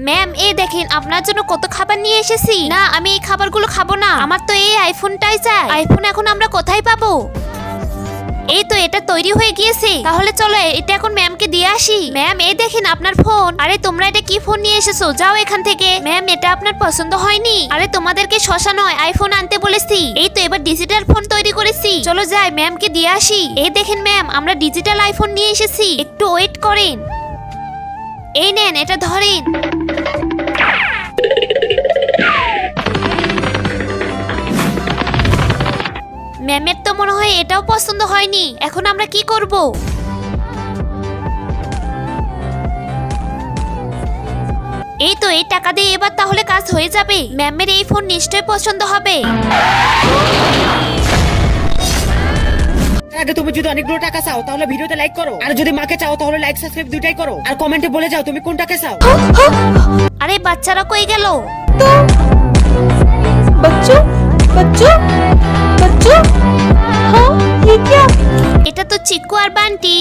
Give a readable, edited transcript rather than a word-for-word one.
Ma'am এই দেখেন আপনার জন্য কত খাবার নিয়ে এসেছি। না আমি এই খাবারগুলো খাবো না, আমার তো এই আইফোনটাই চাই। আইফোন এখন আমরা কোথায় পাবো? এই তো এটা তৈরি হয়ে গিয়েছে, তাহলে চলো এটা এখন ম্যামকে দিয়ে আসি। ম্যাম এই দেখেন আপনার ফোন। আরে তোমরা এটা কি ফোন নিয়ে এসেছো, যাও এখান থেকে। ম্যাম এটা আপনার পছন্দ হয়নি? আরে তোমাদেরকে শশা নয় আইফোন আনতে বলেছি। এই তো এবার ডিজিটাল ফোন তৈরি করেছি, চলো যাই ম্যামকে দিয়ে আসি। এই দেখেন ম্যাম আমরা ডিজিটাল আইফোন নিয়ে এসেছি, একটু ওয়েট করেন। এই নেন এটা ধরেন। ম্যামের তো মনে হয় এটাও পছন্দ হয়নি, এখন আমরা কি করব? এই তো এই টাকা দিয়ে এবার তাহলে কাজ হয়ে যাবে। ম্যামের এই ফোন নিশ্চয়ই পছন্দ হবে। আগে তুমি যদি অনেকগুলো টাকা চাও তাহলে ভিডিওতে লাইক করো, আর যদি মাকে চাও তাহলে লাইক সাবস্ক্রাইব দুইটাই করো, আর কমেন্টে বলে যাও তুমি কোনটাকে চাও। আরে বাচ্চারা কই গেল? तो बच्चों बच्चों बच्चों हाँ ये क्या? এটা তো চিকু আর বান্টি।